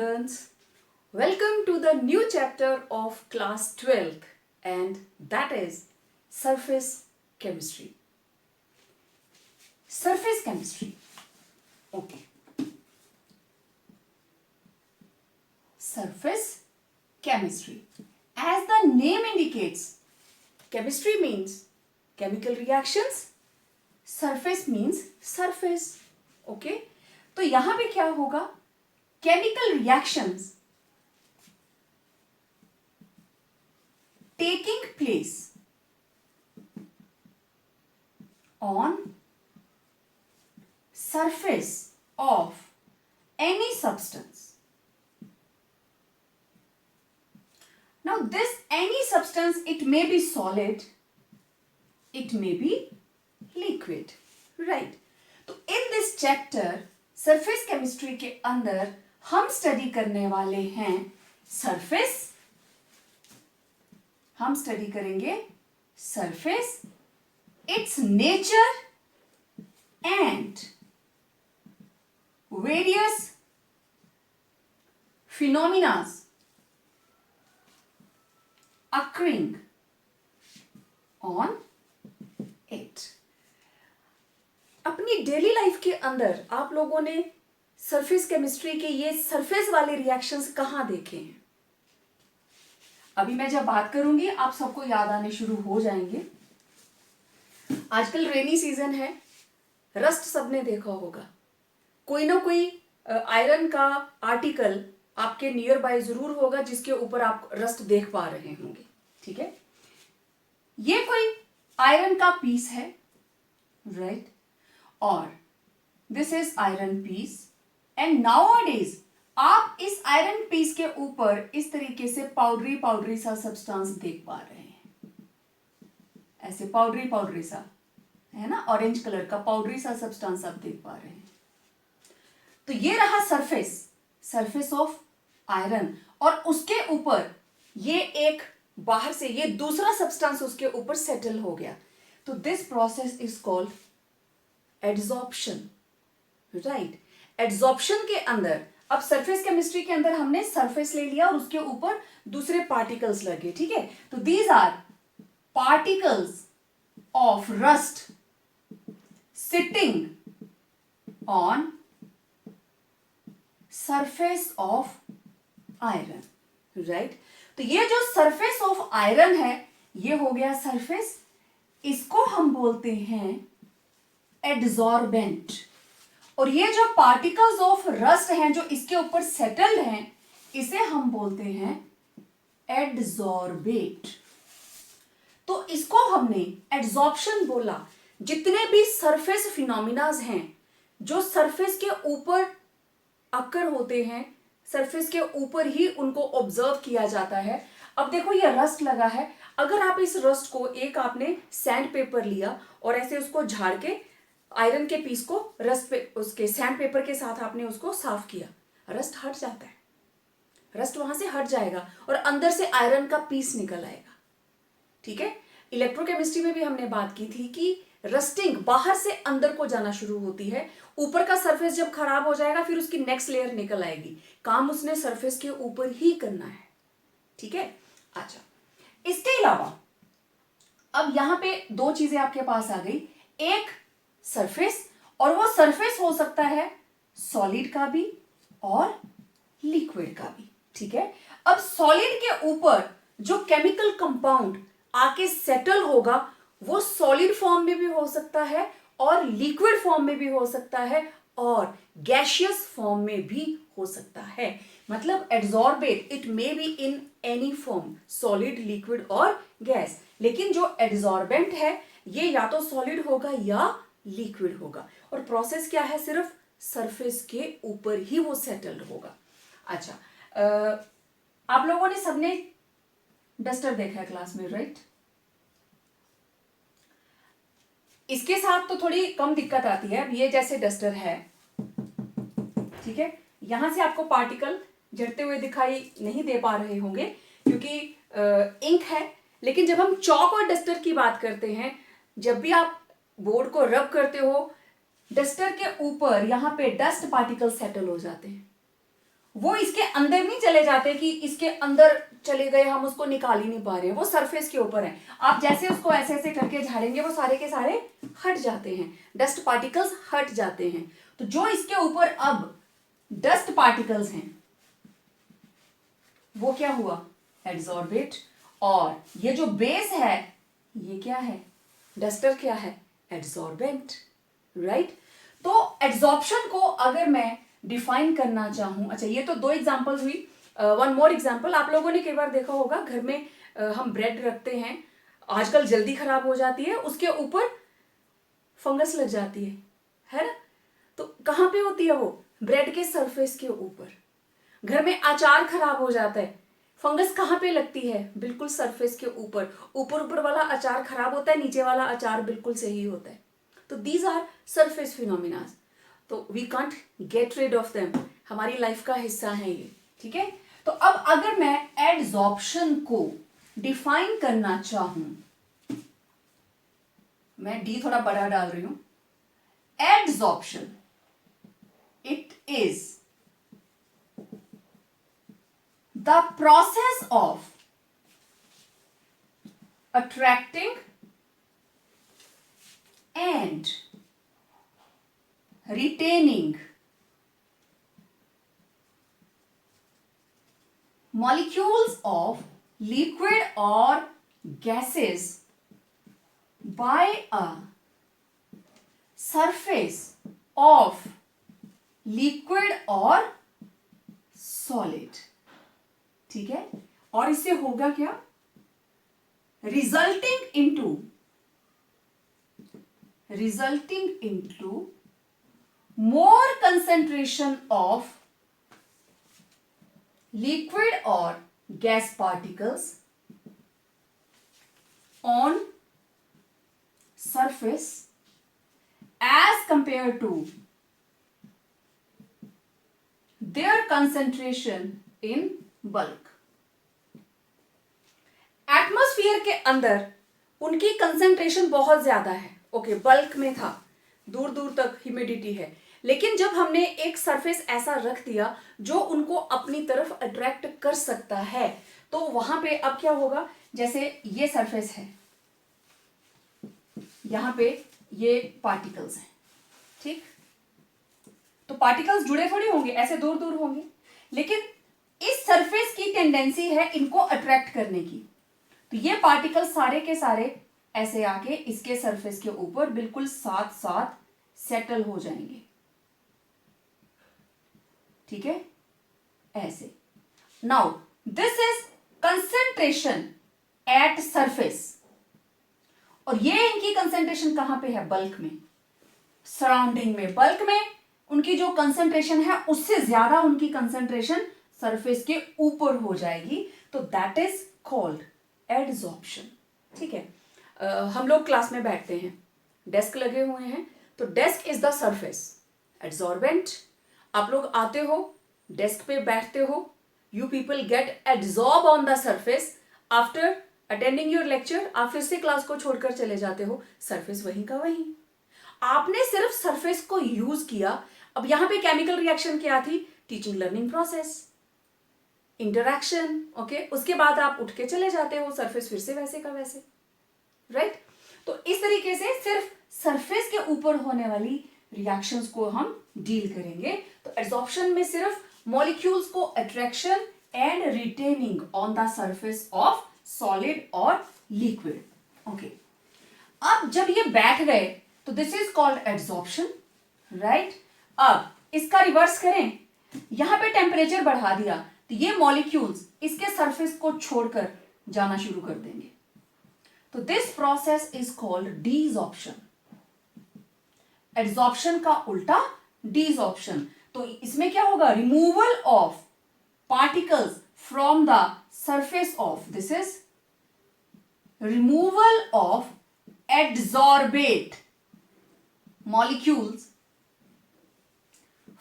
students. Welcome to the new chapter of class 12th, and that is surface chemistry. Surface chemistry. Okay. Surface chemistry. As the name indicates, chemistry means chemical reactions. Surface means surface. Okay. तो यहां पे क्या होगा? Chemical reactions taking place on surface of any substance. Now this any substance, it may be solid, it may be liquid, right? तो in this chapter surface chemistry के अंदर हम study करने वाले हैं सरफेस. हम स्टडी करेंगे surface, it's nature and various phenomenas occurring on it. अपनी डेली लाइफ के अंदर आप लोगों ने सरफेस केमिस्ट्री के ये सरफेस वाले रिएक्शंस कहां देखे हैं? अभी मैं जब बात करूंगी आप सबको याद आने शुरू हो जाएंगे. आजकल रेनी सीजन है, रस्ट सबने देखा होगा. कोई ना कोई आयरन का आर्टिकल आपके नियर बाय जरूर होगा जिसके ऊपर आप रस्ट देख पा रहे होंगे. ठीक है, ये कोई आयरन का पीस है, राइट? और this is iron piece and nowadays आप इस आयरन पीस के ऊपर इस तरीके से पाउडरी पाउडरी सा सब्सटेंस देख पा रहे हैं. ऐसे पाउडरी पाउडरी सा है ना, ऑरेंज कलर का पाउडरी सा सब्सटेंस आप देख पा रहे हैं. तो ये रहा सरफेस, सरफेस ऑफ आयरन, और उसके ऊपर ये एक बाहर से ये दूसरा सब्सटेंस उसके ऊपर सेटल हो गया. तो this process is called adsorption, right? Adsorption के अंदर अब सरफेस केमिस्ट्री के अंदर हमने सरफेस ले लिया और उसके ऊपर दूसरे पार्टिकल्स लगे. ठीक है, तो these are particles of rust sitting on surface of iron, right? तो ये जो सरफेस ऑफ आयरन है ये हो गया सरफेस. इसको हम बोलते हैं एड्सॉर्बेंट. और ये जो पार्टिकल्स ऑफ रस्ट हैं जो इसके ऊपर सेटल्ड हैं इसे हम बोलते हैं एड्सॉर्बेट. तो इसको हमने एड्सॉर्प्शन बोला. जितने भी सरफेस फिनोमिनाज हैं जो सरफेस के ऊपर अकर होते हैं, सरफेस के ऊपर ही उनको ऑब्जर्व किया जाता है. अब देखो ये रस्ट लगा है, अगर आप इस रस्ट को एक आपने सैंड पेपर लिया और ऐसे उसको झाड़ के आयरन के पीस को रस्ट पे उसके सैंड पेपर के साथ आपने उसको साफ किया, रस्ट हट जाता है, रस्ट वहां से हट जाएगा और अंदर से आयरन का पीस निकल आएगा. ठीक है, इलेक्ट्रोकेमिस्ट्री में भी हमने बात की थी कि रस्टिंग बाहर से अंदर को जाना शुरू होती है. ऊपर का सरफेस जब खराब हो जाएगा फिर उसकी नेक्स्ट लेयर निकल आएगी. काम उसने सरफेस के ऊपर ही करना है. ठीक है, अच्छा. इसके अलावा अब यहां पे दो चीजें आपके पास आ गई. एक सरफेस, और वो सरफेस हो सकता है सॉलिड का भी और लिक्विड का भी. ठीक है, अब सॉलिड के ऊपर जो केमिकल कंपाउंड आके सेटल होगा वो सॉलिड फॉर्म में भी हो सकता है और लिक्विड फॉर्म में भी हो सकता है और गैशियस फॉर्म में भी हो सकता है. मतलब adsorbate it may be in any form, solid, liquid और गैस. लेकिन जो एड्सॉर्बेंट है ये या तो सॉलिड होगा या लिक्विड होगा. और प्रोसेस क्या है? सिर्फ सरफेस के ऊपर ही वो सेटल्ड होगा. अच्छा, आप लोगों ने सबने डस्टर देखा है क्लास में, राइट? इसके साथ तो थोड़ी कम दिक्कत आती है. अब ये जैसे डस्टर है, ठीक है, यहां से आपको पार्टिकल झड़ते हुए दिखाई नहीं दे पा रहे होंगे क्योंकि इंक है. लेकिन जब हम चॉक और डस्टर की बात करते हैं, जब भी आप बोर्ड को रब करते हो डस्टर के ऊपर यहां पे डस्ट पार्टिकल सेटल हो जाते हैं वो इसके अंदर नहीं चले जाते कि इसके अंदर चले गए, हम उसको निकाल ही नहीं पा रहे हैं, वो सरफेस के ऊपर है। आप जैसे उसको ऐसे ऐसे करके झाड़ेंगे वो सारे के सारे हट जाते हैं, डस्ट पार्टिकल्स हट जाते हैं। तो जो इसके ऊपर अब डस्ट पार्टिकल्स हैं वो क्या हुआ, एड्सॉर्बेट। और ये जो बेस है ये क्या है, डस्टर क्या है, एड्सॉर्बेंट, राइट। तो एड्सॉर्प्शन को अगर मैं डिफाइन करना चाहूं, अच्छा ये तो 2 एग्जांपल्स हुई, वन मोर एग्जांपल। आप लोगों ने कई बार देखा होगा घर में हम ब्रेड रखते हैं, आजकल जल्दी खराब हो जाती है, उसके ऊपर फंगस लग जाती है ना। तो कहां पे होती है वो, ब्रेड के सरफेस के ऊपर। घर में अचार खराब हो जाता है, फंगस कहां पे लगती है, बिल्कुल सरफेस के ऊपर। ऊपर वाला अचार खराब होता है, नीचे वाला अचार बिल्कुल सही होता है। तो these are surface phenomena, so we can't get rid of them, हमारी लाइफ का हिस्सा है ये, ठीक है। तो अब अगर मैं एड्सॉर्प्शन को डिफाइन करना चाहूं, मैं डी थोड़ा बड़ा डाल रही हूं, adsorption it is the process of attracting and retaining molecules of liquid or gases by a surface of liquid or solid, ठीक है। और इससे होगा क्या, resulting into more concentration of liquid और gas particles on surface as compare to their concentration in bulk. Atmosphere के अंदर उनकी कंसेंट्रेशन बहुत ज्यादा है, ओके, बल्क में था, दूर दूर तक ह्यूमिडिटी है, लेकिन जब हमने एक सरफेस ऐसा रख दिया जो उनको अपनी तरफ अट्रैक्ट कर सकता है, तो वहां पे अब क्या होगा, जैसे ये सरफेस है, यहां पे ये पार्टिकल्स हैं, ठीक। तो पार्टिकल्स जुड़े थोड़ी होंगे, ऐसे दूर दूर होंगे, लेकिन इस सरफेस की टेंडेंसी है इनको अट्रैक्ट करने की। तो ये पार्टिकल सारे के सारे ऐसे आके इसके सरफेस के ऊपर बिल्कुल साथ साथ सेटल हो जाएंगे, ठीक है, ऐसे। Now this is concentration at surface, और ये इनकी कंसेंट्रेशन कहां पे है, बल्क में, सराउंडिंग में। बल्क में उनकी जो कंसेंट्रेशन है उससे ज्यादा उनकी कंसेंट्रेशन सरफेस के ऊपर हो जाएगी, तो दैट इज कॉल्ड एड्सॉर्प्शन, ठीक है। हम लोग क्लास में बैठते हैं, डेस्क लगे हुए हैं, तो desk is the surface, adsorbent. आप लोग आते हो, डेस्क पे बैठते हो, you people get adsorb on the surface, after attending your lecture आप फिर से क्लास को छोड़कर चले जाते हो, सरफेस वहीं का वहीं, आपने सिर्फ सरफेस को यूज किया। अब यहां पे केमिकल रिएक्शन क्या थी, teaching learning process, interaction, okay, उसके बाद आप उठ के चले जाते हो, सरफेस फिर से वैसे का वैसे, राइट। तो इस तरीके से सिर्फ सरफेस के ऊपर होने वाली रिएक्शंस को हम डील करेंगे। तो एड्सॉर्प्शन में सिर्फ मॉलिक्यूल्स को attraction and retaining on the surface of solid और लिक्विड, ओके। अब जब ये बैठ गए तो this is called adsorption, right. अब इसका रिवर्स करें, यहां पे टेम्परेचर बढ़ा दिया तो ये मॉलिक्यूल्स इसके सरफेस को छोड़कर जाना शुरू कर देंगे, तो this process is called desorption. Adsorption का उल्टा डीसॉर्प्शन। तो इसमें क्या होगा, removal of particles from the surface of, this is removal of adsorbate molecules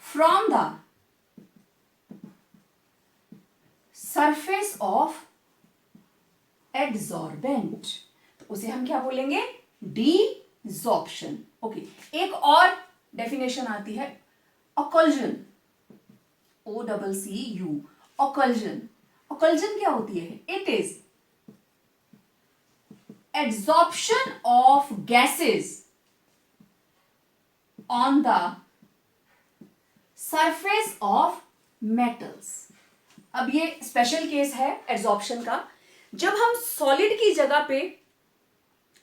from the surface of adsorbent, तो उसे हम क्या बोलेंगे, डीसॉर्प्शन, ओके। एक और डेफिनेशन आती है, अकल्जन। OCCU, ऑकल्जन। ऑकल्जन क्या होती है? It is adsorption of gases on the surface of metals. अब ये स्पेशल केस है एड्सॉर्प्शन का, जब हम सॉलिड की जगह पे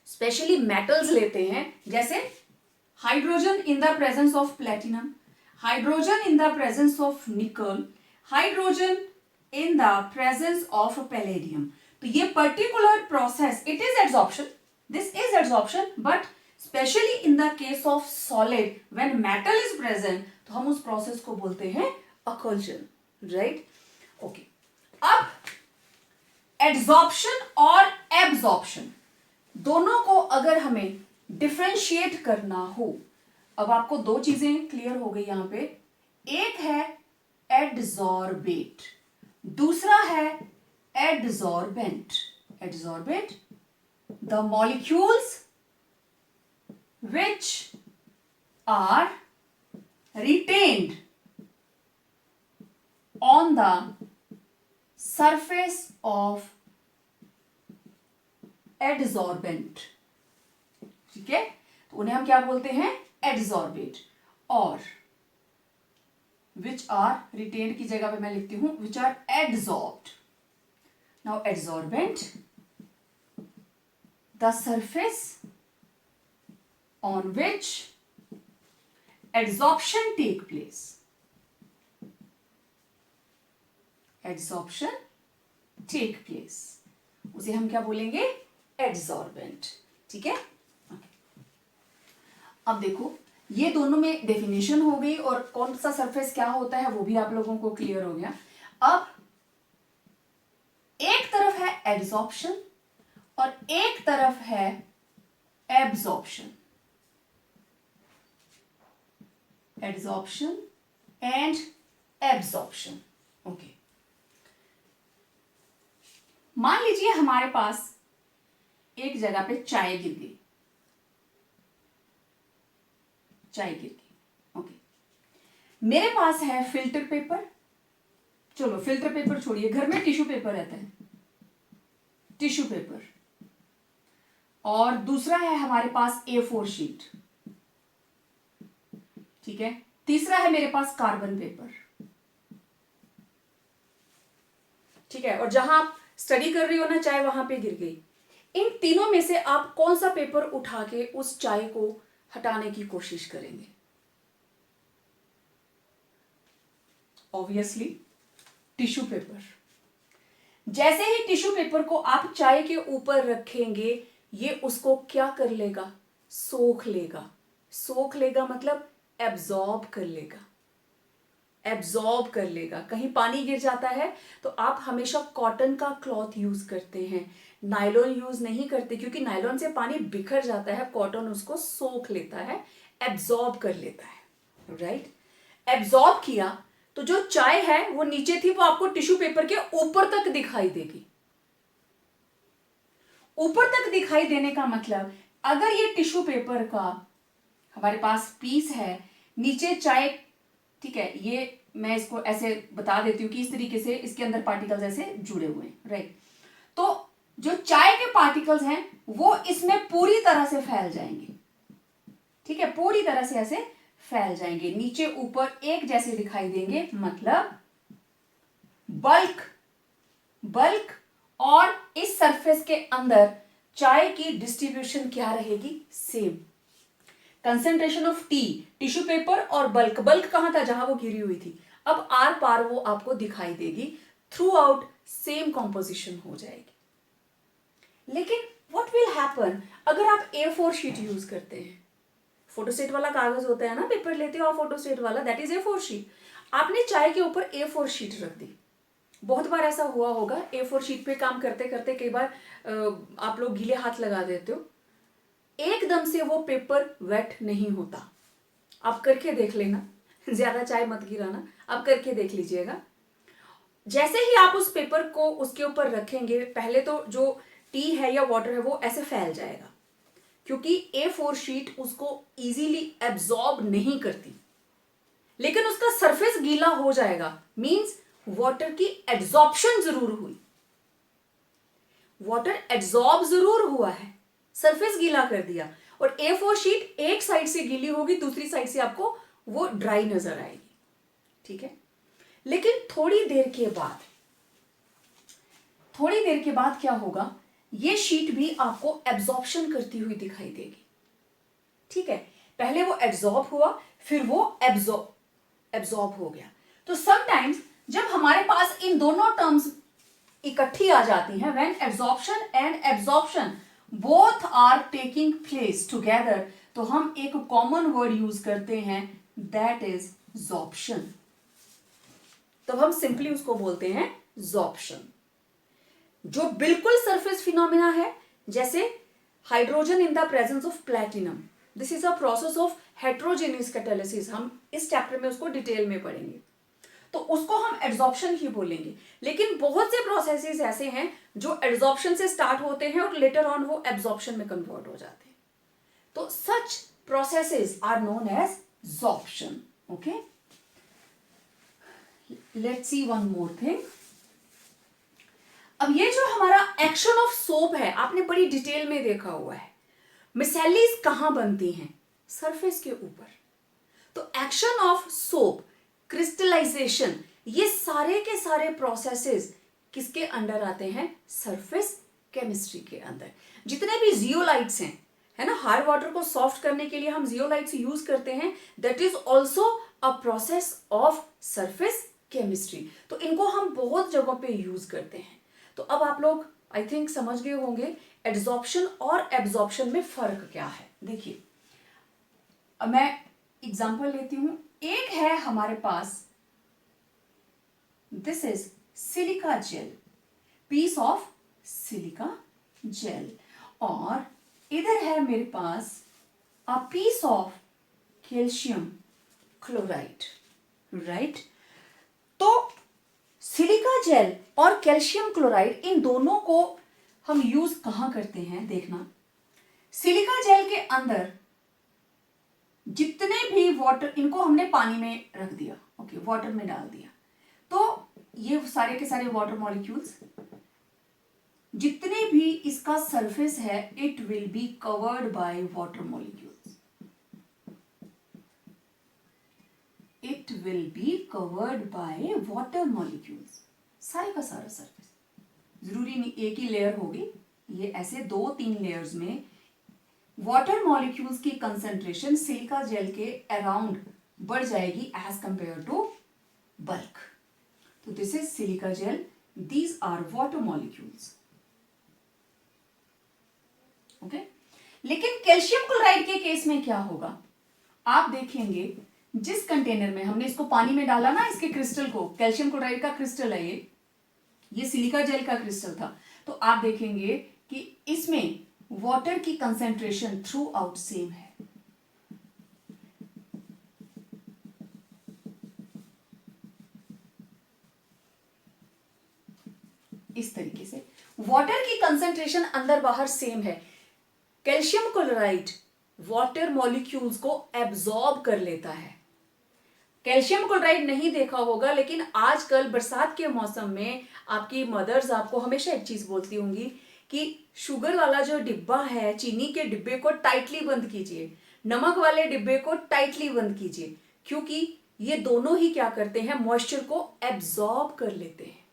स्पेशली मेटल्स लेते हैं, जैसे hydrogen in the presence of platinum, hydrogen in the presence of निकल, hydrogen in the presence of palladium. तो ये particular process it is adsorption, this is adsorption, but specially in the case of solid when metal is present, तो हम उस process को बोलते हैं ऑकल्जन, right? Okay, अब एड्सॉर्प्शन और एब्सॉर्प्शन दोनों को अगर हमें डिफरेंशिएट करना हो, अब आपको दो चीजें क्लियर हो गई यहां पे, एक है एडजॉर्बेट, दूसरा है adsorbent. Adsorbate, the molecules which are retained on the surface of adsorbent, ठीक है? तो उन्हें हम क्या बोलते हैं? एडजॉर्बेट। और which are retained की जगह पे मैं लिखती हूं which are adsorbed. Now adsorbent, the surface on which adsorption take place. Adsorption take place, उसे हम क्या बोलेंगे? एड्सॉर्बेंट, ठीक है? अब देखो, ये दोनों में डेफिनेशन हो गई और कौन सा सरफेस क्या होता है वो भी आप लोगों को क्लियर हो गया। अब एक तरफ है एड्सॉर्प्शन और एक तरफ है absorption. Adsorption and absorption, okay. मान लीजिए हमारे पास एक जगह पे चाय गिर गई, चाय गिर गई, ओके। मेरे पास है फिल्टर पेपर, चलो फिल्टर पेपर छोड़िए, घर में टिश्यू पेपर रहता है, टिश्यू पेपर, और दूसरा है हमारे पास A4 शीट, ठीक है। तीसरा है मेरे पास कार्बन पेपर, ठीक है। और जहां आप स्टडी कर रही हो ना, चाय वहां पे गिर गई। इन तीनों में से आप कौन सा पेपर उठा के उस चाय को हटाने की कोशिश करेंगे? Obviously tissue paper. जैसे ही टिश्यू पेपर को आप चाय के ऊपर रखेंगे, ये उसको क्या कर लेगा? सोख लेगा। सोख लेगा मतलब एब्जॉर्ब कर लेगा, एब्जॉर्ब कर लेगा। कहीं पानी गिर जाता है तो आप हमेशा कॉटन का क्लॉथ यूज करते हैं, नायलॉन यूज नहीं करते, क्योंकि नायलॉन से पानी बिखर जाता है, कॉटन उसको सोख लेता है, एब्जॉर्ब कर लेता है, राइट? एब्जॉर्ब किया तो जो चाय है वो नीचे थी, वो आपको टिश्यू पेपर के ऊपर तक दिखाई देगी। ऊपर तक दिखाई देने का मतलब, अगर ये टिश्यू पेपर का हमारे पास पीस है, नीचे चाय, ठीक है, ये मैं इसको ऐसे बता देती हूँ कि इस तरीके से इसके अंदर पार्टिकल्स ऐसे जुड़े हुए हैं, राइट? तो जो चाय के पार्टिकल्स हैं वो इसमें पूरी तरह से फैल जाएंगे, ठीक है, पूरी तरह से ऐसे फैल जाएंगे, नीचे ऊपर एक जैसे दिखाई देंगे, मतलब बल्क, बल्क। और इस सरफेस के अंदर चाय की डिस्ट्रीब्यूशन क्या रहेगी? Same. Concentration of T, tissue paper और बल्क, बल्क कहां था? जहां वो गिरी हुई थी। अब आर पार वो आपको दिखाई देगी, थ्रू आउट सेम कॉम्पोजिशन हो जाएगी। लेकिन व्हाट विल हैपन अगर आप A4 शीट यूज करते हैं? फोटोस्टेट वाला कागज होता है ना, पेपर लेते हो आप फोटोस्टेट वाला, दैट इज A4 शीट। आपने चाय के ऊपर A4 शीट रख दी। बहुत बार ऐसा हुआ होगा, A4 शीट पे काम करते करते कई बार आप लोग गीले हाथ लगा देते हो, एकदम से वो पेपर वेट नहीं होता। आप करके देख लेना, ज्यादा चाय मत गिराना, आप करके देख लीजिएगा। जैसे ही आप उस पेपर को उसके ऊपर रखेंगे, पहले तो जो टी है या वाटर है वो ऐसे फैल जाएगा, क्योंकि A4 शीट उसको इजीली एब्जॉर्ब नहीं करती। लेकिन उसका सरफेस गीला हो जाएगा, मींस वाटर की एड्सॉर्प्शन जरूर हुई, वाटर एड्सॉर्ब जरूर हुआ है, सरफेस गीला कर दिया। और A4 शीट एक साइड से गीली होगी, दूसरी साइड से आपको वो ड्राई नजर आएगी, ठीक है। लेकिन थोड़ी देर के बाद क्या होगा, ये शीट भी आपको एब्जॉर्प्शन करती हुई दिखाई देगी, ठीक है। पहले वो एब्जॉर्ब हुआ, फिर वो एब्जॉर्ब हो गया। तो समटाइम्स जब हमारे पास इन दोनों टर्म्स इकट्ठी आ जाती हैं, when absorption and absorption both are taking place together, तो हम एक कॉमन वर्ड यूज करते हैं, दैट इज जॉर्प्शन। तो हम सिंपली उसको बोलते हैं जॉर्प्शन। जो बिल्कुल सरफेस फिनोमिना है, जैसे hydrogen in the presence of platinum, this is a process of heterogeneous catalysis, हम इस चैप्टर में उसको डिटेल में पढ़ेंगे, तो उसको हम एड्सॉर्प्शन ही बोलेंगे। लेकिन बहुत से प्रोसेसेस ऐसे हैं जो एड्सॉर्प्शन से स्टार्ट होते हैं और लेटर ऑन वो एब्जॉर्प्शन में कन्वर्ट हो जाते हैं, तो such processes are known as sorption. Okay, let's see one more thing. अब ये जो हमारा एक्शन ऑफ सोप है, आपने बड़ी डिटेल में देखा हुआ है, मिसेलीज कहां बनती हैं, सरफेस के ऊपर। तो एक्शन ऑफ सोप, क्रिस्टलाइजेशन, ये सारे के सारे प्रोसेसेस किसके अंडर आते हैं, सरफेस केमिस्ट्री के अंदर। जितने भी जियोलाइट्स हैं, है ना, हार्ड वाटर को सॉफ्ट करने के लिए हम जियोलाइट्स यूज करते हैं, that is also a process of surface chemistry. तो इनको हम बहुत जगहों पे यूज करते हैं। तो अब आप लोग आई थिंक समझ गए होंगे एड्सॉर्प्शन और एब्जॉर्प्शन में फर्क क्या है। देखिए, अब मैं एग्जांपल लेती हूं। एक है हमारे पास, this is silica gel, piece of silica gel, और इधर है मेरे पास a piece of calcium chloride, right. तो सिलिका जेल और कैल्शियम क्लोराइड, इन दोनों को हम यूज कहां करते हैं, देखना। सिलिका जेल के अंदर जितने भी वाटर, इनको हमने पानी में रख दिया, ओके, वाटर में डाल दिया, तो ये सारे के सारे वाटर मॉलिक्यूल्स, जितने भी इसका सरफेस है, it will be covered by water molecules, it will be covered by water molecules, सारे का सारा सरफेस। जरूरी नहीं एक ही लेयर होगी, ये ऐसे 2-3 लेयर्स में वाटर मॉलिक्यूल्स की कंसेंट्रेशन सिलिका जेल के अराउंड बढ़ जाएगी एज कंपेयर टू बल्क। तो this is silica gel, these are water molecules, okay. लेकिन कैल्शियम क्लोराइड के केस में क्या होगा, आप देखेंगे जिस कंटेनर में हमने इसको पानी में डाला ना, इसके क्रिस्टल को, कैल्शियम क्लोराइड का क्रिस्टल है ये सिलिका जेल का क्रिस्टल था, तो आप देखेंगे कि इसमें वाटर की कंसेंट्रेशन थ्रू आउट सेम है। इस तरीके से वाटर की कंसेंट्रेशन अंदर बाहर सेम है। कैल्शियम क्लोराइड वाटर मॉलिक्यूल्स को एब्जॉर्ब कर लेता है। कैल्शियम क्लोराइड नहीं देखा होगा, लेकिन आजकल बरसात के मौसम में आपकी मदर्स आपको हमेशा एक चीज बोलती होंगी कि शुगर वाला जो डिब्बा है, चीनी के डिब्बे को टाइटली बंद कीजिए, नमक वाले डिब्बे को टाइटली बंद कीजिए, क्योंकि ये दोनों ही क्या करते हैं, मॉइस्चर को एब्जॉर्ब कर लेते हैं,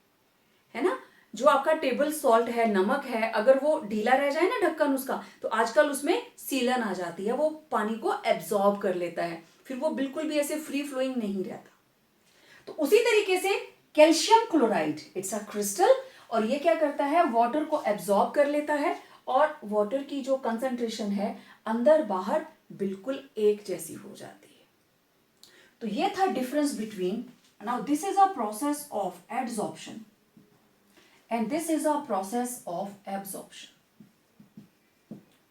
है ना। जो आपका टेबल सॉल्ट है, नमक है, अगर वो ढीला रह जाए ना ढक्कन उसका, तो आजकल उसमें सीलन आ जाती है, वो पानी को एब्जॉर्ब कर लेता है, फिर वो बिल्कुल भी ऐसे फ्री फ्लोइंग नहीं रहता। तो उसी तरीके से calcium chloride, it's a crystal, और ये क्या करता है, वाटर को एब्जॉर्ब कर लेता है, और वाटर की जो कंसंट्रेशन है अंदर बाहर बिल्कुल एक जैसी हो जाती है। तो ये था difference between, now this is a process of adsorption and this is a process of absorption,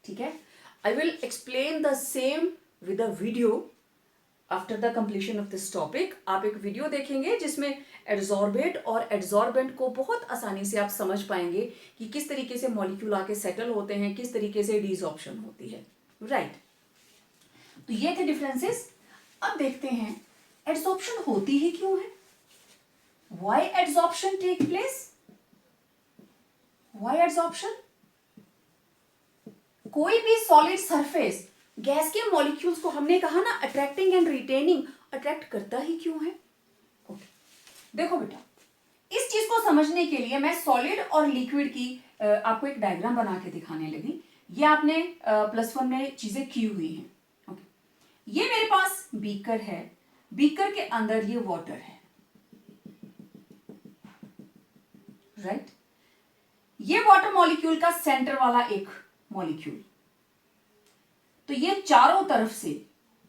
ठीक है। I will explain the same with a video after the completion of this topic। आप एक वीडियो देखेंगे जिसमें adsorbate और adsorbent को बहुत आसानी से आप समझ पाएंगे कि किस तरीके से मॉलिक्यूल आके सेटल होते हैं, किस तरीके से डिसॉर्प्शन होती है, राइट। तो ये थे डिफरेंसेस। अब देखते हैं एड्सॉर्प्शन होती ही क्यों है? Why adsorption take place? Why adsorption? कोई भी सॉलिड सरफेस गैस के मॉलिक्यूल्स को हमने कहा ना अट्रैक्टिंग एंड रिटेनिंग, अट्रैक्ट करता ही क्यों है? Okay. देखो बेटा, इस चीज को समझने के लिए मैं सॉलिड और लिक्विड की आपको एक डायग्राम बना के दिखाने लगी। ये आपने +1 में चीजें की हुई हैं। Okay. ये मेरे पास बीकर है, बीकर के अंदर ये वाटर है, राइट ये वाटर मॉलिक्यूल का सेंटर वाला एक मॉलिक्यूल, तो ये चारों तरफ से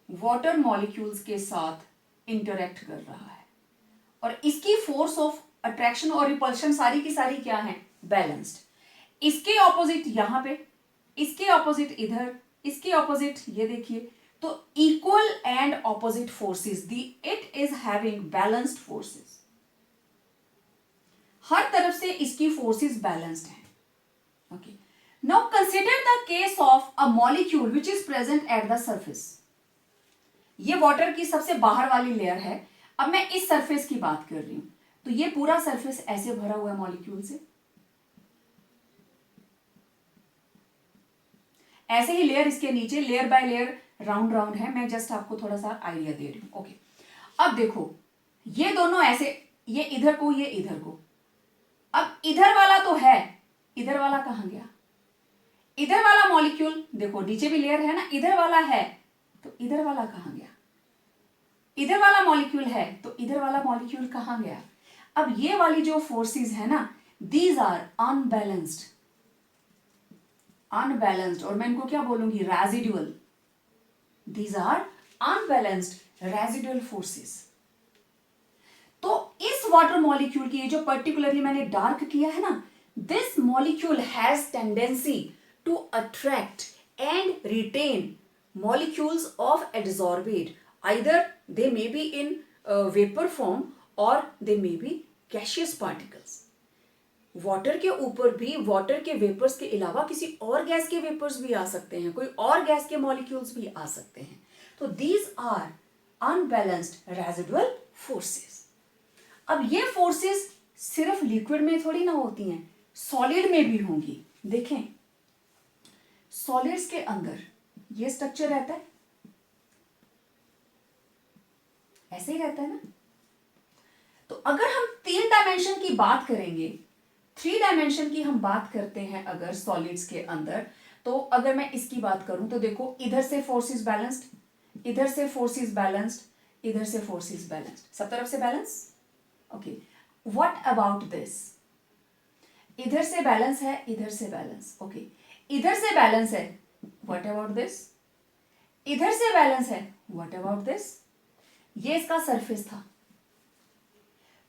वाटर मॉलिक्यूल्स के साथ इंटरेक्ट कर रहा है और इसकी फोर्स ऑफ अट्रैक्शन और रिपल्शन सारी की सारी क्या है? बैलेंस्ड। इसके ऑपोजिट यहां पे, इसके ऑपोजिट इधर, इसके ऑपोजिट ये देखिए, तो equal and opposite forces, it is having balanced forces. हर तरफ से इसकी फोर्सेस बैलेंस्ड हैं। Okay, now consider the case of a molecule which is present at the surface. ये वाटर की सबसे बाहर वाली लेयर है। अब मैं इस सरफेस की बात कर रही हूं, तो ये पूरा सरफेस ऐसे भरा हुआ है मॉलिक्यूल से, ऐसे ही लेयर इसके नीचे, layer by layer round round है। मैं जस्ट आपको थोड़ा सा आइडिया दे रही हूं। ओके, अब देखो ये दोनों ऐसे, ये इधर को, ये इधर को। अब इधर वाला तो है, इधर वाला कहां गया? इधर वाला मॉलिक्यूल देखो, नीचे भी लेयर है ना, इधर वाला है, तो इधर वाला कहां गया? इधर वाला मॉलिक्यूल है, तो इधर वाला मॉलिक्यूल कहां गया? अब ये वाली जो फोर्सेस है ना, दीज आर अनबैलेंस्ड, अनबैलेंस्ड, और मैं इनको क्या बोलूंगी? Residual. These are unbalanced residual forces. तो इस वाटर मॉलिक्यूल की, ये जो पर्टिकुलरली मैंने डार्क किया है ना, this molecule has tendency to attract and retain molecules of adsorbate, either they may be in vapor form or they may be gaseous particles. Water के ऊपर भी वाटर के वेपर्स के अलावा किसी और गैस के वेपर्स भी आ सकते हैं, कोई और गैस के मॉलिक्यूल्स भी आ सकते हैं। तो these are unbalanced residual forces. अब ये फोर्सेस सिर्फ लिक्विड में थोड़ी ना होती हैं, सॉलिड में भी होंगी। देखें, सॉलिड्स के अंदर ये स्ट्रक्चर रहता है, ऐसे ही रहता है ना। तो अगर हम 3 डायमेंशन की बात करेंगे, 3 डायमेंशन की हम बात करते हैं अगर सॉलिड्स के अंदर, तो अगर मैं इसकी बात करूं तो देखो, इधर से फोर्सेस बैलेंस्ड, इधर से फोर्सेस बैलेंस्ड, इधर से फोर्सेस बैलेंस्ड, सब तरफ से balance. Okay, what about this? इधर से बैलेंस है, इधर से बैलेंस। ओके, इधर से बैलेंस है, व्हाट अबाउट दिस? इधर से बैलेंस है, व्हाट अबाउट दिस? ये इसका सरफेस था।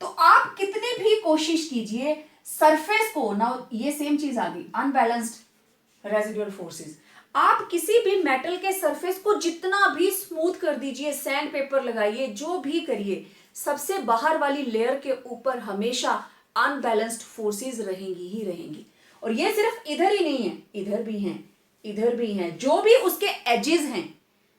तो आप कितनी भी कोशिश कीजिए सरफेस को, ना ये सेम चीज आ गई, अनबैलेंस्ड रेजिडुअल फोर्सेस। आप किसी भी मेटल के सरफेस को जितना भी स्मूथ कर दीजिए, सैंड पेपर लगाइए, जो भी करिए, सबसे बाहर वाली लेयर के ऊपर हमेशा अनबैलेंस्ड फोर्सेस रहेंगी ही रहेंगी। और ये सिर्फ इधर ही नहीं है, इधर भी हैं, इधर भी हैं, जो भी उसके एजेस हैं।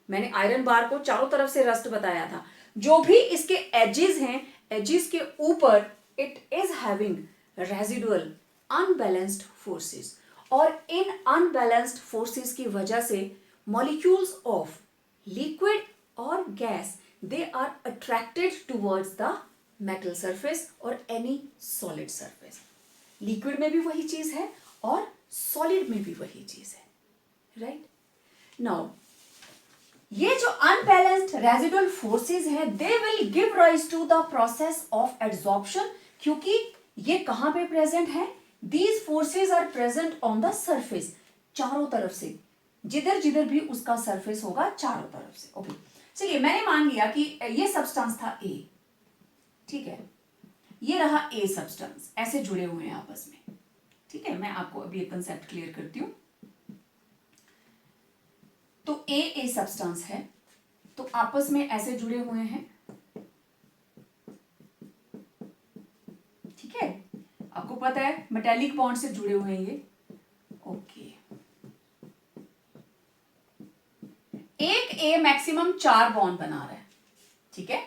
मैंने आयरन बार को चारों तरफ से रस्ट बताया था, जो भी इसके एजेस हैं, एजेस के ऊपर it is having residual unbalanced forces. और इन अनबैलेंस्ड फोर्सेस की वजह से मॉलिक्यूल्स ऑफ लिक्विड और gas, they are attracted towards the metal surface और एनी सॉलिड सरफेस। लिक्विड में भी वही चीज है और सॉलिड में भी वही चीज है, राइट? नाउ ये जो अनबैलेंस्ड रेजिडुअल फोर्सेस है, they will give rise to the process of adsorption. क्योंकि ये कहां पे प्रेजेंट है? These forces are present on the surface, चारों तरफ से, जिधर जिधर भी उसका सरफेस होगा, चारों तरफ से। ओके, चलिए मैंने मान लिया कि ये सब्सटेंस था ए, ठीक है, ये रहा ए सब्सटेंस, ऐसे जुड़े हुए हैं आपस में, ठीक है। मैं आपको अभी एक कंसेप्ट क्लियर करती हूं। तो ए सब्सटेंस है, तो आपस में ऐसे जुड़े हुए हैं, ठीक है। आपको पता है मेटेलिक बॉन्ड से जुड़े हुए हैं ये। ओके, एक ए मैक्सिमम 4 बॉन्ड बना रहा है, ठीक है।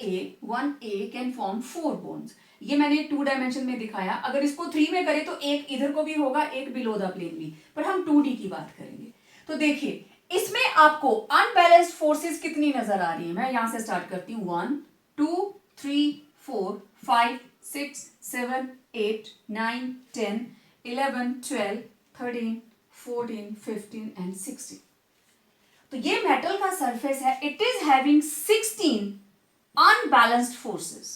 1A can form 4 bones. ये मैंने 2 डायमेंशन में दिखाया, अगर इसको 3 में करें तो एक इधर को भी होगा, एक बिलो द प्लेन भी, पर हम 2D की बात करेंगे। तो देखिए इसमें आपको अनबैलेंस्ड फोर्सेस कितनी नजर आ रही है, मैं यहां से स्टार्ट करती हूं। 1 2 3 4 5 6 7 8 9 10 11 12 13 14 15 एंड 16। तो ये मेटल का सरफेस है, it is having 16 unbalanced forces,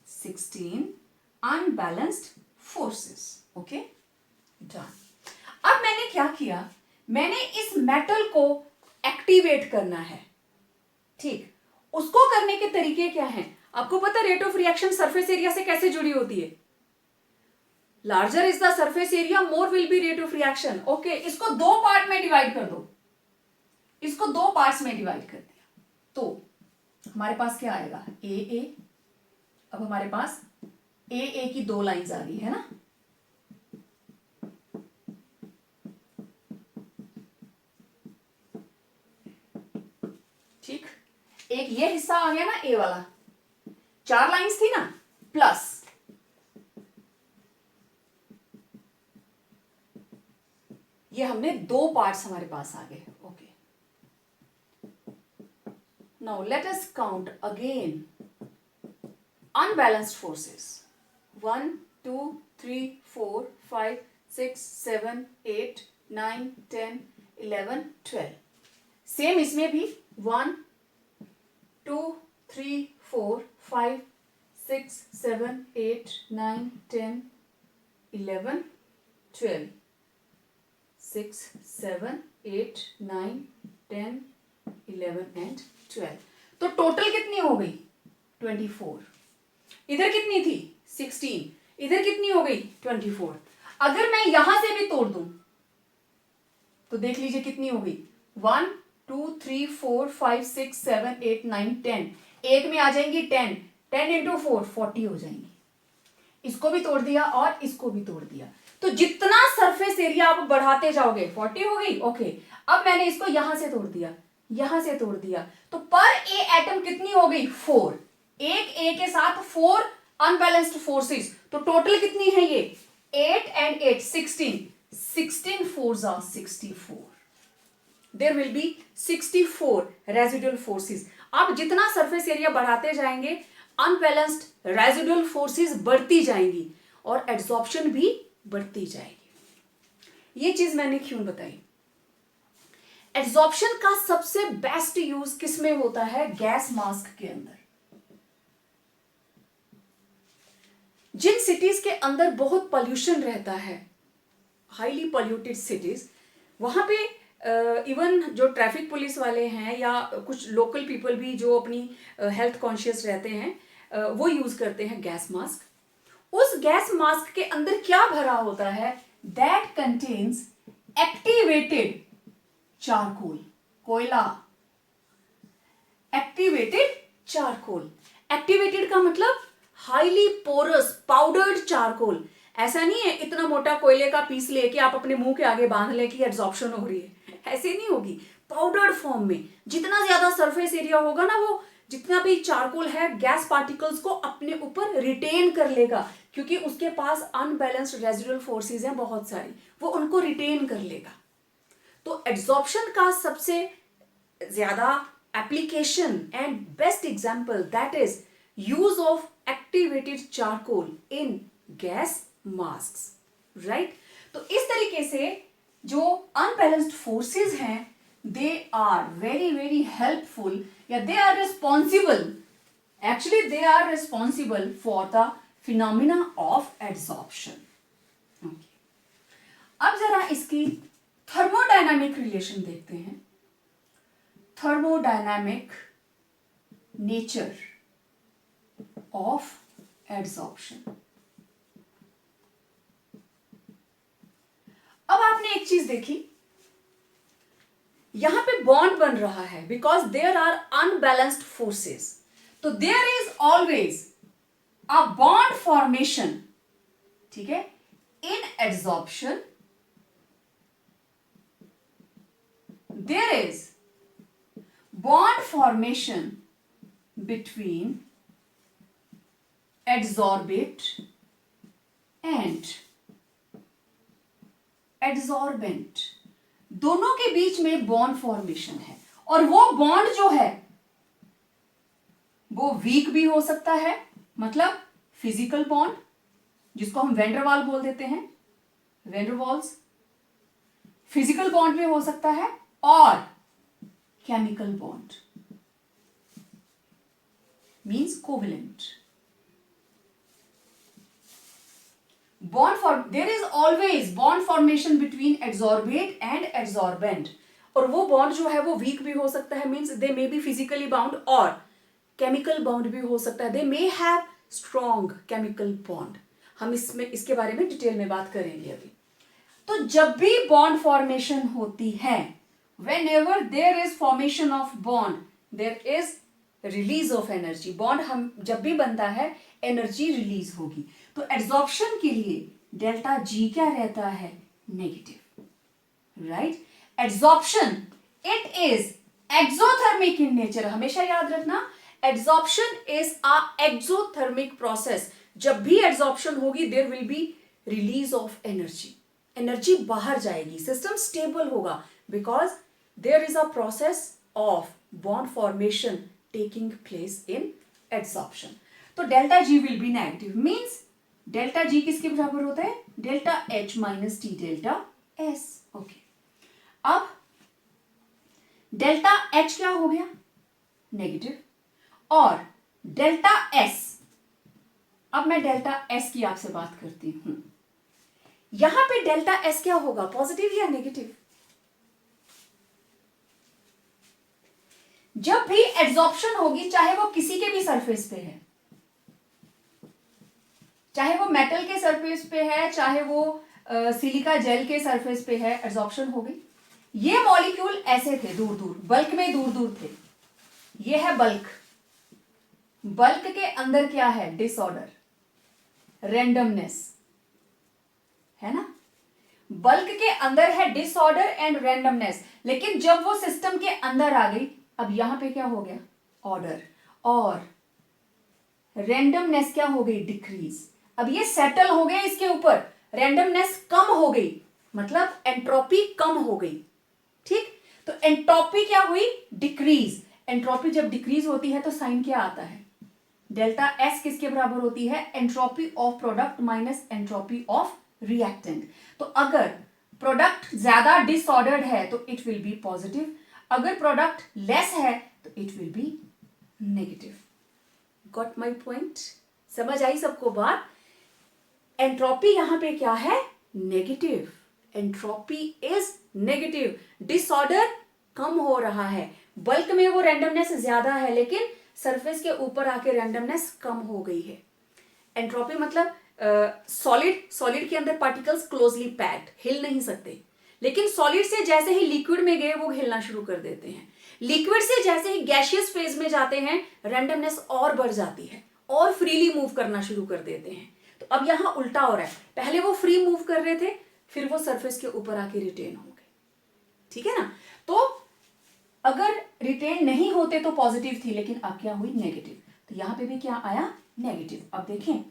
16 unbalanced forces. Okay done. अब मैंने क्या किया, मैंने इस मेटल को एक्टिवेट करना है। ठीक, उसको करने के तरीके क्या हैं? आपको पता rate of reaction surface area से कैसे जुड़ी होती है? Larger is the surface area, more will be rate of reaction. Okay, इसको 2 पार्ट में डिवाइड कर दो, इसको 2 पार्ट्स में डिवाइड कर दिया तो हमारे पास क्या आएगा, ए। अब हमारे पास ए की 2 लाइंस आ गई है ना। ठीक, एक ये हिस्सा आ गया ना ए वाला, 4 लाइंस थी ना, प्लस ये हमने 2 पार्ट्स हमारे पास आ गए। Okay, now let us count again unbalanced forces। 1 2 3 4 5 6 7 8 9 10 11 12। Same इसमें भी 1 2 3 4 5 6 7 8 9 10 11 12, 6 7 8 9 10 11 एंड 12। तो टोटल कितनी हो गई, 24। इधर कितनी थी, 16, इधर कितनी हो गई, 24। अगर मैं यहां से भी तोड़ दूं तो देख लीजिए कितनी हो गई, 1 2 3 4 5 6 7 8 9 10, एक में आ जाएंगी 10, 10 इंटू 4 40 हो जाएंगी। इसको भी तोड़ दिया और इसको भी तोड़ दिया, तो जितना सरफेस एरिया आप बढ़ाते जाओगे 40 हो गई। ओके, अब मैंने इसको यहां से तोड़ दिया, यहां से तोड़ दिया, तो पर ए एटम कितनी हो गई, 4। एक ए के साथ 4 अनबैलेंस्ड फोर्सेस, तो टोटल कितनी है ये, 8 and 8 16, 16 4s are 64। There will be 64 residual forces. आप जितना सरफेस एरिया बढ़ाते जाएंगे अनबैलेंस्ड रेजिडुअल फोर्सेस बढ़ती जाएंगी और एड्सॉर्प्शन भी बढ़ती जाएगी। ये चीज मैंने क्यों बताई? एड्सॉर्प्शन का सबसे बेस्ट यूज किसमें होता है, गैस मास्क के अंदर। जिन सिटीज के अंदर बहुत पोल्यूशन रहता है, हाईली पोल्यूटेड सिटीज, वहां पे इवन जो ट्रैफिक पुलिस वाले हैं या कुछ लोकल पीपल भी जो अपनी हेल्थ कॉन्शियस रहते हैं, वो यूज करते हैं गैस मास्क। उस गैस मास्क के अंदर क्या भरा होता है, दैट कंटेन्स एक्टिवेटेड चारकोल, कोयला, एक्टिवेटेड चारकोल। एक्टिवेटेड का मतलब हाईली पोरस पाउडर्ड चारकोल। ऐसा नहीं है इतना मोटा कोयले का पीस लेके आप अपने मुंह के आगे बांध ले कि एब्जॉर्प्शन हो रही है, ऐसे नहीं होगी। पाउडर्ड फॉर्म में जितना ज्यादा सरफेस एरिया होगा ना, वो जितना भी चारकोल है गैस पार्टिकल्स को अपने ऊपर रिटेन कर लेगा, क्योंकि उसके पास अनबैलेंस्ड रेजिडुअल फोर्सेस हैं बहुत सारी, वो उनको रिटेन कर लेगा। तो एब्जॉर्प्शन का सबसे ज्यादा application and best example that is use of activated charcoal in gas masks, right. तो इस तरीके से जो अनबैलेंस्ड फोर्सेस हैं, they are very very helpful, या they are responsible, actually they are responsible for the phenomena of adsorption. अब जरा इसकी थर्मोडायनामिक रिलेशन देखते हैं, थर्मोडायनामिक नेचर ऑफ एड्सॉर्प्शन। अब आपने एक चीज देखी, यहां पे बॉन्ड बन रहा है because there are unbalanced forces, तो there is always a bond formation, ठीक है, इन adsorption there is bond formation between adsorbate and adsorbent, दोनों के बीच में बॉन्ड फॉर्मेशन है, और वो बॉन्ड जो है वो वीक भी हो सकता है, मतलब फिजिकल बॉन्ड जिसको हम वेंडरवाल बोल देते हैं, वेंडरवॉल्स, फिजिकल बॉन्ड भी हो सकता है, और chemical bond means covalent bond. There is always bond formation between adsorbate and adsorbent, और वो बॉन्ड जो है वो वीक भी हो सकता है, means they may be physically bound, और केमिकल बॉन्ड भी हो सकता है, they may have strong chemical bond. हम इसके बारे में डिटेल में बात करेंगे अभी। तो जब भी बॉन्ड फॉर्मेशन होती है, whenever there is formation of bond, there is release of energy। Bond हम जब भी बनता है एनर्जी रिलीज होगी। तो एड्सॉर्प्शन के लिए डेल्टा जी क्या रहता है, negative, right. Adsorption it is exothermic in nature, हमेशा याद रखना adsorption is a exothermic process. जब भी एड्सॉर्प्शन होगी there will be release of energy, energy बाहर जाएगी, सिस्टम स्टेबल होगा, because there is a process of bond formation taking place in adsorption. तो delta G will be negative, means delta G किसके बराबर होता है, delta H minus T delta S. Okay, अब delta H क्या हो गया, नेगेटिव, और डेल्टा एस, अब मैं डेल्टा एस की आपसे बात करती हूं, यहां पे डेल्टा एस क्या होगा, पॉजिटिव या नेगेटिव। जब भी एड्सॉर्प्शन होगी, चाहे वो किसी के भी सरफेस पे है, चाहे वो मेटल के सरफेस पे है, चाहे वो सिलिका जेल के सरफेस पे है, एड्सॉर्प्शन हो गई। ये मॉलिक्यूल ऐसे थे, दूर दूर बल्क में दूर दूर थे, ये है बल्क, बल्क के अंदर क्या है, डिसऑर्डर, रैंडमनेस, है ना, बल्क के अंदर है डिसऑर्डर एंड रैंडमनेस। लेकिन जब वो सिस्टम के अंदर आ गई, अब यहां पे क्या हो गया, ऑर्डर, और रैंडमनेस क्या हो गई, डिक्रीज। अब ये सेटल हो गया इसके ऊपर, रैंडमनेस कम हो गई, मतलब एंट्रोपी कम हो गई, ठीक। तो एंट्रोपी क्या हुई, डिक्रीज। एंट्रोपी जब डिक्रीज होती है तो साइन क्या आता है, डेल्टा एस किसके बराबर होती है, entropy of product minus entropy of reactant. तो अगर प्रोडक्ट ज्यादा डिसऑर्डर्ड है तो इट विल बी पॉजिटिव, अगर प्रोडक्ट लेस है तो it will be negative. Got my point, समझ आई सबको बात। एंट्रोपी यहां पे क्या है, negative, entropy is negative, disorder कम हो रहा है, बल्क में वो रैंडमनेस ज्यादा है लेकिन सरफेस के ऊपर आके रैंडमनेस कम हो गई है। एंट्रोपी मतलब सॉलिड के अंदर पार्टिकल्स क्लोजली पैक्ड, हिल नहीं सकते, लेकिन सॉलिड से जैसे ही लिक्विड में गए वो हिलना शुरू कर देते हैं। लिक्विड से जैसे ही गैसियस फेज में जाते हैं, रैंडमनेस और बढ़ जाती है और फ्रीली मूव करना शुरू कर देते हैं। तो अब यहां उल्टा हो रहा है, पहले वो फ्री मूव कर रहे थे, फिर वो सरफेस के ऊपर आके रिटेन हो गए, ठीक है ना। तो अगर रिटेन नहीं होते तो पॉजिटिव थी, लेकिन अब क्या हुई, नेगेटिव। तो यहां पे भी क्या आया, नेगेटिव। अब देखें,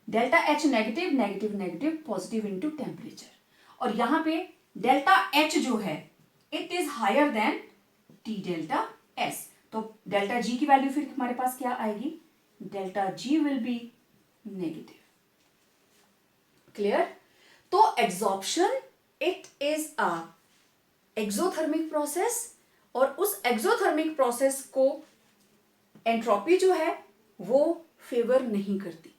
delta H negative, negative negative, positive into temperature, और यहां पे डेल्टा एच जो है it is higher than T delta S. तो डेल्टा जी की वैल्यू फिर हमारे पास क्या आएगी, delta G will be negative. Clear. तो adsorption it is a exothermic process, और उस एक्सोथर्मिक प्रोसेस को एंट्रोपी जो है वो फेवर नहीं करती,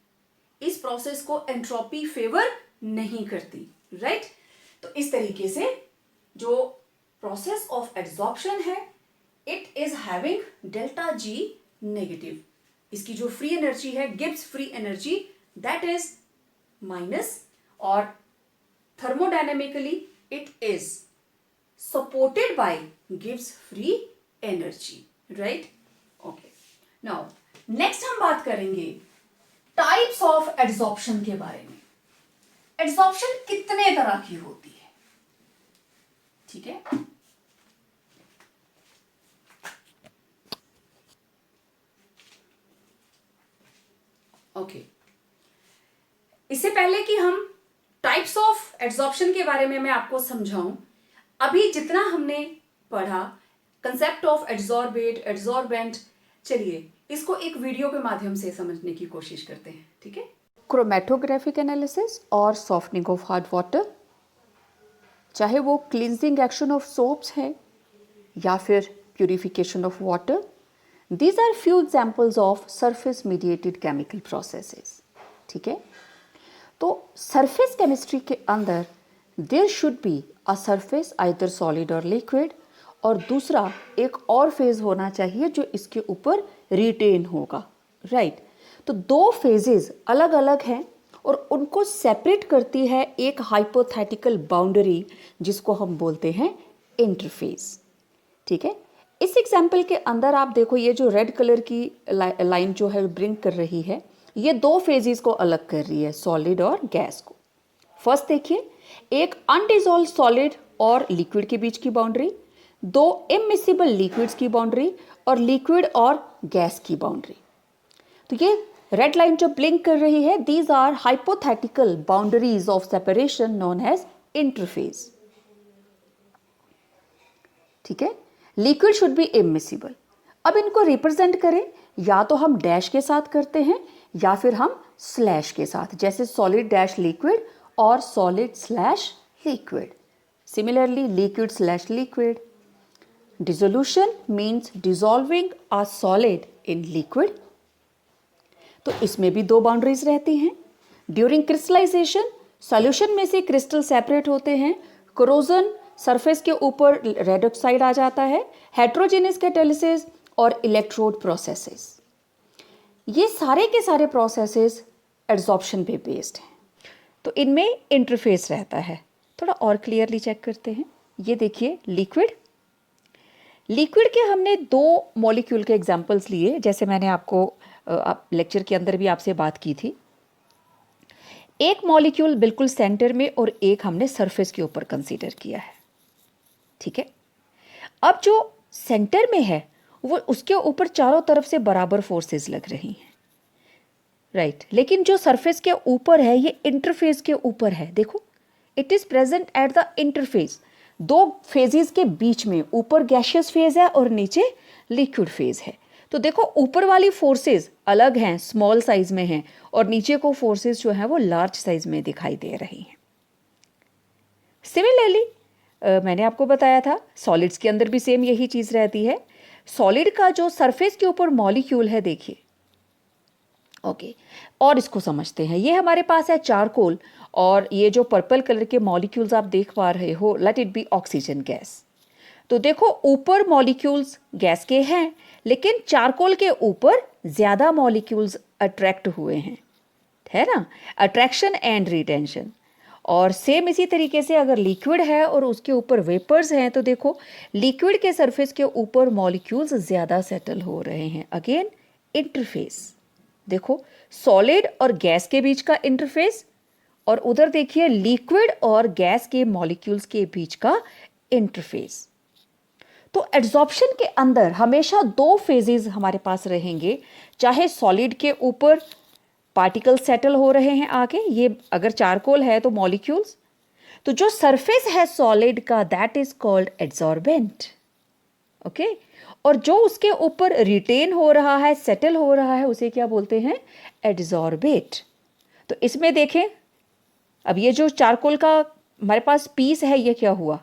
इस प्रोसेस को एंट्रोपी फेवर नहीं करती, राइट। तो इस तरीके से जो प्रोसेस ऑफ एड्सॉर्प्शन है it is having delta G negative, इसकी जो फ्री एनर्जी है, Gibbs free energy, that is minus, और thermodynamically it is supported by gives free energy, right? Okay, now next हम बात करेंगे types of adsorption के बारे में। adsorption कितने तरह की होती है, ठीक है। ओके, इससे पहले कि हम टाइप्स ऑफ एड्सॉर्प्शन के बारे में मैं आपको समझाऊं, अभी जितना हमने पढ़ा कंसेप्ट ऑफ एड्सॉर्बेट, एड्सॉर्बेंट, चलिए इसको एक वीडियो के माध्यम से समझने की कोशिश करते हैं, ठीक है। क्रोमेटोग्राफिक एनालिसिस और सॉफ्टनिंग ऑफ हार्ड वाटर, चाहे वो क्लींजिंग एक्शन ऑफ सोप्स है या फिर purification of water, these are few examples of surface mediated chemical processes, ठीक है। तो सरफेस केमिस्ट्री के अंदर there should be a surface either solid और लिक्विड, और दूसरा एक और फेज होना चाहिए जो इसके ऊपर रिटेन होगा, राइट। तो दो फेजेस अलग अलग हैं और उनको सेपरेट करती है एक हाइपोथेटिकल बाउंड्री जिसको हम बोलते हैं इंटरफेस, ठीक है। इस एग्जाम्पल के अंदर आप देखो, ये जो रेड कलर की लाइन जो है ब्रिंग कर रही है, ये दो फेजेस को अलग कर रही है, सॉलिड और गैस को। फर्स्ट देखिए, एक अनडिजॉल्व सॉलिड और लिक्विड के बीच की बाउंड्री, दो इमिसिबल लिक्विड्स की बाउंड्री और लिक्विड और गैस की बाउंड्री। तो ये रेड लाइन जो ब्लिंक कर रही है, these are hypothetical boundaries of separation known as interface, ठीक है। Liquid should be immiscible. अब इनको रिप्रेजेंट करें, या तो हम डैश के साथ करते हैं या फिर हम स्लैश के साथ, जैसे सॉलिड डैश लिक्विड और solid slash liquid. Similarly liquid slash liquid. Dissolution means dissolving a solid in liquid. तो इसमें भी दो बाउंड्रीज रहती हैं। ड्यूरिंग क्रिस्टलाइजेशन सॉल्यूशन में से क्रिस्टल सेपरेट होते हैं। कोरोजन, सरफेस के ऊपर रेड ऑक्साइड आ जाता है। हेट्रोजेनियस कैटालिसिस और इलेक्ट्रोड प्रोसेसेस, ये सारे के सारे प्रोसेसेस एड्सॉर्प्शन पे बेस्ड हैं। तो इनमें इंटरफेस रहता है। थोड़ा और क्लियरली चेक करते हैं। ये देखिए लिक्विड, लिक्विड के हमने दो मॉलिक्यूल के एग्जांपल्स लिए, जैसे मैंने आपको लेक्चर के अंदर भी आपसे बात की थी। एक मॉलिक्यूल बिल्कुल सेंटर में और एक हमने सरफेस के ऊपर कंसीडर किया है, ठीक है। अब जो सेंटर में है वो उसके ऊपर चारों तरफ से बराबर फोर्सेस लग रही हैं, राइट। लेकिन जो सरफेस के ऊपर है ये इंटरफेस के ऊपर है। देखो, it is present at the interface, दो फेजेस के बीच में, ऊपर गैसियस फेज है और नीचे लिक्विड फेज है। तो देखो, ऊपर वाली फोर्सेस अलग हैं, स्मॉल साइज में हैं, और नीचे को फोर्सेस जो हैं वो लार्ज साइज में दिखाई दे रही हैं। सिमिलरली मैंने आपको बताया था सॉलिड्स के अंदर भी सेम यही चीज रहती है। सॉलिड का जो सरफेस के ऊपर मॉलिक्यूल है, देखिए, ओके, और इसको समझते हैं। ये हमारे पास है चारकोल, और ये जो पर्पल कलर के मॉलिक्यूल्स आप देख पा रहे हो, let it be oxygen gas. तो देखो, ऊपर मॉलिक्यूल्स गैस के हैं, लेकिन चारकोल के ऊपर ज्यादा मॉलिक्यूल्स अट्रैक्ट हुए हैं, है ना, अट्रैक्शन एंड रिटेंशन। और सेम इसी तरीके से अगर लिक्विड है और उसके ऊपर वेपर्स हैं, तो देखो लिक्विड के सरफेस के ऊपर मॉलिक्यूल्स ज्यादा सेटल हो रहे हैं। अगेन इंटरफेस, देखो सॉलिड और गैस के बीच का इंटरफेस, और उधर देखिए लिक्विड और गैस के मॉलिक्यूल्स के बीच का इंटरफेस। तो एड्सॉर्प्शन के अंदर हमेशा दो फेजेस हमारे पास रहेंगे, चाहे सॉलिड के ऊपर पार्टिकल सेटल हो रहे हैं आके, ये अगर चारकोल है तो मॉलिक्यूल्स, तो जो सरफेस है सॉलिड का that is called adsorbent, okay. और जो उसके ऊपर रिटेन हो रहा है, सेटल हो रहा है, उसे क्या बोलते हैं, एड्सॉर्बेट। तो इसमें देखें, अब ये जो चारकोल का हमारे पास पीस है, ये क्या हुआ,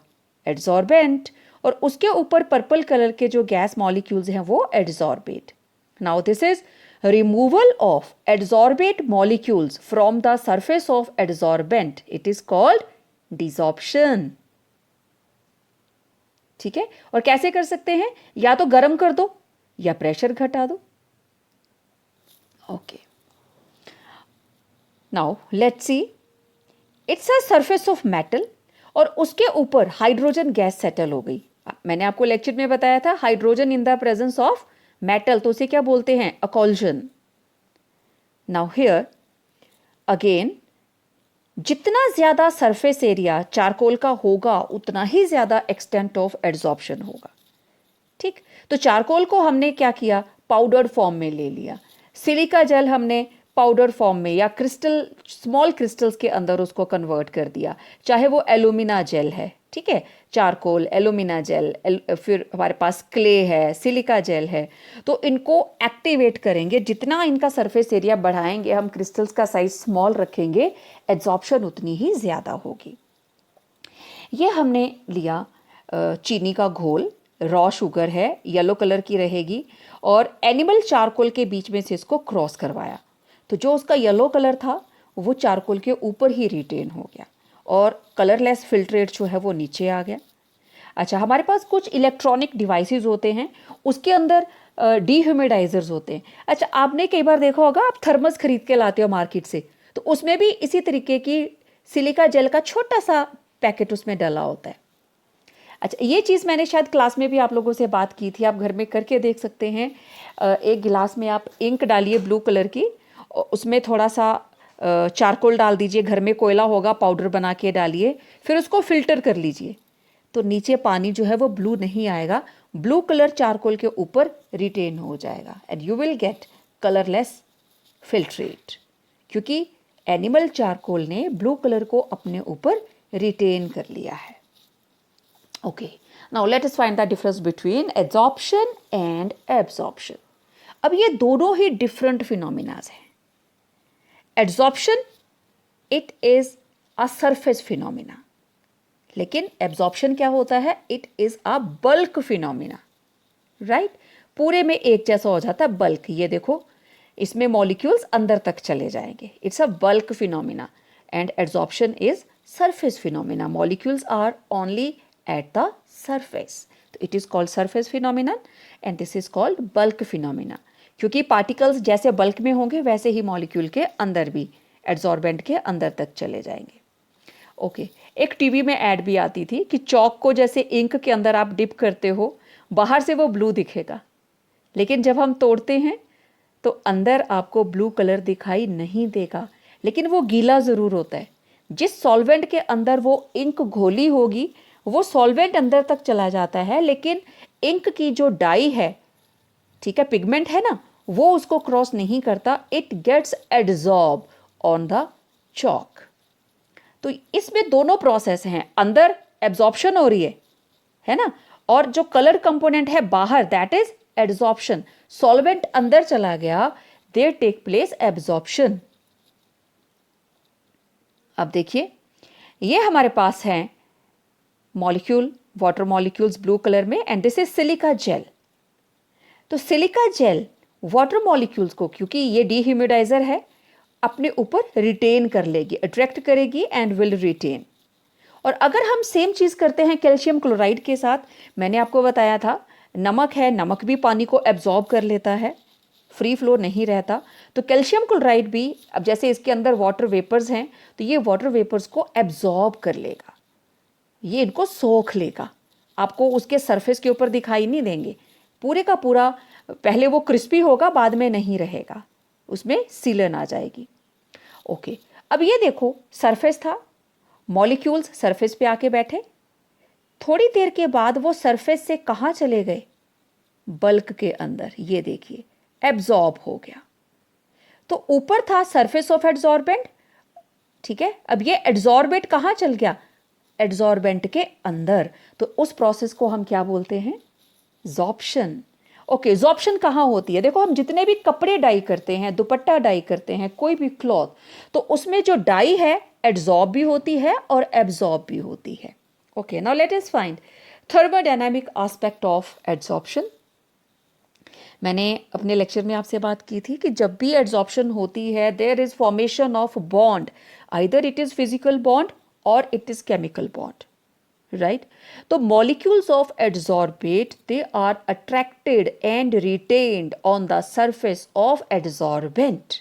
एड्सॉर्बेंट, और उसके ऊपर पर्पल कलर के जो गैस मॉलिक्यूल्स हैं वो adsorbate. Now this is removal of adsorbate molecules from the surface of adsorbent, it is called desorption, ठीक है। और कैसे कर सकते हैं, या तो गर्म कर दो या प्रेशर घटा दो, okay. Now let's see, it's a surface of metal, और उसके ऊपर हाइड्रोजन गैस सेटल हो गई। मैंने आपको लेक्चर में बताया था hydrogen in the presence of metal, तो उसे क्या बोलते हैं, अकोल्जन। नाउ हियर अगेन, जितना ज्यादा सरफेस एरिया चारकोल का होगा उतना ही ज्यादा एक्सटेंट ऑफ एड्सॉर्प्शन होगा, ठीक। तो चारकोल को हमने क्या किया, पाउडर्ड फॉर्म में ले लिया। सिलिका जेल हमने पाउडर फॉर्म में या क्रिस्टल, स्मॉल क्रिस्टल्स के अंदर उसको कन्वर्ट कर दिया, चाहे वो एल्यूमिना जेल है, ठीक है, चारकोल, एल्यूमिना जेल, फिर हमारे पास क्ले है, सिलिका जेल है, तो इनको एक्टिवेट करेंगे, जितना इनका सरफेस एरिया बढ़ाएंगे हम, क्रिस्टल्स का साइज स्मॉल रखेंगे, एब्जॉर्प्शन उतनी ही ज़्यादा होगी। ये हमने लिया चीनी का घोल, रॉ शुगर है, येलो कलर की रहेगी, और एनिमल चारकोल के बीच में से इसको क्रॉस करवाया, तो जो उसका येलो कलर था वो चारकोल के ऊपर ही रिटेन हो गया और कलरलेस फिल्ट्रेट जो है वो नीचे आ गया। अच्छा, हमारे पास कुछ इलेक्ट्रॉनिक डिवाइसेस होते हैं, उसके अंदर डीह्यूमिडाइजर्स होते हैं। अच्छा, आपने कई बार देखा होगा, आप थर्मस खरीद के लाते हो मार्केट से, तो उसमें भी इसी तरीके की सिलिका जेल का छोटा सा पैकेट उसमें डला होता है। अच्छा, ये चीज़ मैंने शायद क्लास में भी आप लोगों से बात की थी, आप घर में करके देख सकते हैं। एक गिलास में आप इंक डालिए ब्लू कलर की, उसमें थोड़ा सा चारकोल डाल दीजिए, घर में कोयला होगा, पाउडर बना के डालिए, फिर उसको फिल्टर कर लीजिए, तो नीचे पानी जो है वो ब्लू नहीं आएगा, ब्लू कलर चारकोल के ऊपर रिटेन हो जाएगा and you will get colourless filtrate, क्योंकि एनिमल चारकोल ने ब्लू कलर को अपने ऊपर रिटेन कर लिया है। Okay, now let us find the difference between adsorption and absorption. अब ये दोनों ही डिफरेंट फिनोमिनाज हैं। Adsorption, it is a surface phenomena, लेकिन एब्जॉर्प्शन क्या होता है, it is a bulk phenomena, right. पूरे में एक जैसा हो जाता है, बल्क। ये देखो, इसमें मॉलिक्यूल्स अंदर तक चले जाएंगे, it's a bulk phenomena, and absorption is surface phenomena, molecules are only at the surface, तो it is called surface phenomena and this is called bulk phenomena, क्योंकि पार्टिकल्स जैसे बल्क में होंगे वैसे ही मॉलिक्यूल के अंदर भी, एड्सॉर्बेंट के अंदर तक चले जाएंगे। ओके, एक टीवी में ऐड भी आती थी कि चौक को जैसे इंक के अंदर आप डिप करते हो, बाहर से वो ब्लू दिखेगा, लेकिन जब हम तोड़ते हैं तो अंदर आपको ब्लू कलर दिखाई नहीं देगा, लेकिन वो गीला ज़रूर होता है। जिस सॉल्वेंट के अंदर वो इंक घोली होगी, वो सॉल्वेंट अंदर तक चला जाता है, लेकिन इंक की जो डाई है, ठीक है, पिगमेंट है ना, वो उसको क्रॉस नहीं करता, it gets adsorb on the chalk. तो इसमें दोनों प्रोसेस हैं, अंदर एब्जॉर्प्शन हो रही है ना, और जो कलर कंपोनेंट है बाहर, दैट इज एड्सॉर्प्शन। सॉल्वेंट अंदर चला गया, देयर टेक प्लेस एब्जॉर्प्शन। अब देखिए, ये हमारे पास है molecule, water molecules blue colour में, and this is silica gel. तो सिलिका जेल वाटर मॉलिक्यूल्स को, क्योंकि ये डीह्यूमिडाइजर है, अपने ऊपर रिटेन कर लेगी, अट्रैक्ट करेगी एंड विल रिटेन। और अगर हम सेम चीज़ करते हैं कैल्शियम क्लोराइड के साथ, मैंने आपको बताया था नमक है, नमक भी पानी को एब्जॉर्ब कर लेता है, फ्री फ्लो नहीं रहता, तो कैल्शियम क्लोराइड भी, अब जैसे इसके अंदर वाटर वेपर्स हैं, तो ये वाटर वेपर्स को एब्जॉर्ब कर लेगा, ये इनको सोख लेगा, आपको उसके सरफेस के ऊपर दिखाई नहीं देंगे, पूरे का पूरा पहले वो क्रिस्पी होगा, बाद में नहीं रहेगा, उसमें सीलन आ जाएगी। ओके, अब ये देखो, सरफेस था, मॉलिक्यूल्स सरफेस पे आके बैठे, थोड़ी देर के बाद वो सरफेस से कहाँ चले गए, बल्क के अंदर, ये देखिए एब्जॉर्ब हो गया। तो ऊपर था सरफेस ऑफ एड्सॉर्बेंट, ठीक है, अब ये एड्सॉर्बेंट कहाँ चल गया, एड्सॉर्बेंट के अंदर, तो उस प्रोसेस को हम क्या बोलते हैं, ज़ॉर्प्शन। ओके, ज़ॉर्प्शन कहाँ होती है, देखो हम जितने भी कपड़े डाई करते हैं, दुपट्टा डाई करते हैं, कोई भी क्लॉथ, तो उसमें जो डाई है एड्सॉर्ब भी होती है और एब्जॉर्ब भी होती है। Okay, now let us find thermodynamic aspect of adsorption. मैंने अपने लेक्चर में आपसे बात की थी कि जब भी एड्सॉर्प्शन होती है, there is formation of bond, either it is physical bond और it is chemical bond, right? तो molecules of adsorbate, they are attracted and retained on the surface of adsorbent,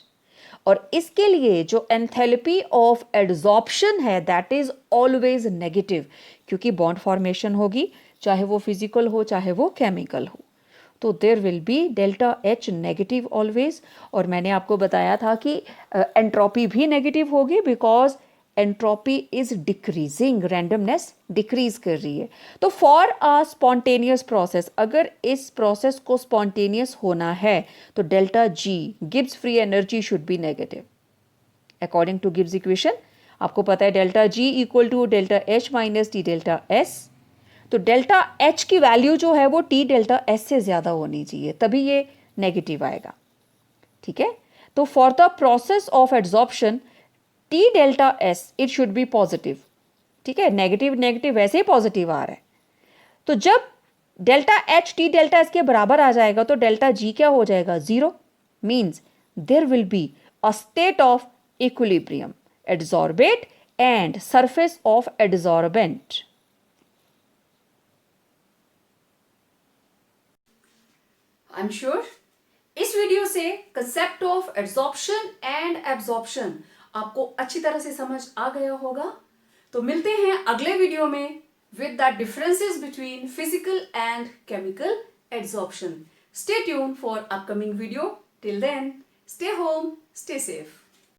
और इसके लिए जो एंथैल्पी ऑफ एड्सॉर्प्शन है that is always negative, क्योंकि bond formation होगी, चाहे वो फिजिकल हो चाहे वो केमिकल हो, तो there will be delta H negative always. और मैंने आपको बताया था कि एंट्रोपी भी नेगेटिव होगी, because entropy is decreasing, randomness decrease कर रही है। तो फॉर अ स्पॉन्टेनियस प्रोसेस, अगर इस प्रोसेस को स्पॉन्टेनियस होना है तो delta G, Gibbs free energy, should be negative according to Gibbs equation. आपको पता है delta G equal to delta H minus T delta S. तो डेल्टा एच की वैल्यू जो है वो टी डेल्टा एस से ज़्यादा होनी चाहिए, तभी ये नेगेटिव आएगा। ठीक है, तो for the process of adsorption T delta S it should be positive. ठीक है, नेगेटिव नेगेटिव वैसे ही पॉजिटिव आ रहा है। तो जब delta H T delta S के बराबर आ जाएगा तो डेल्टा जी क्या हो जाएगा, zero. Means there will be a state of equilibrium, adsorbate and surface of adsorbent. I am sure इस वीडियो से concept of adsorption and absorption आपको अच्छी तरह से समझ आ गया होगा। तो मिलते हैं अगले वीडियो में with the differences between physical and chemical adsorption. Stay tuned for upcoming video. Till then, stay home, stay safe.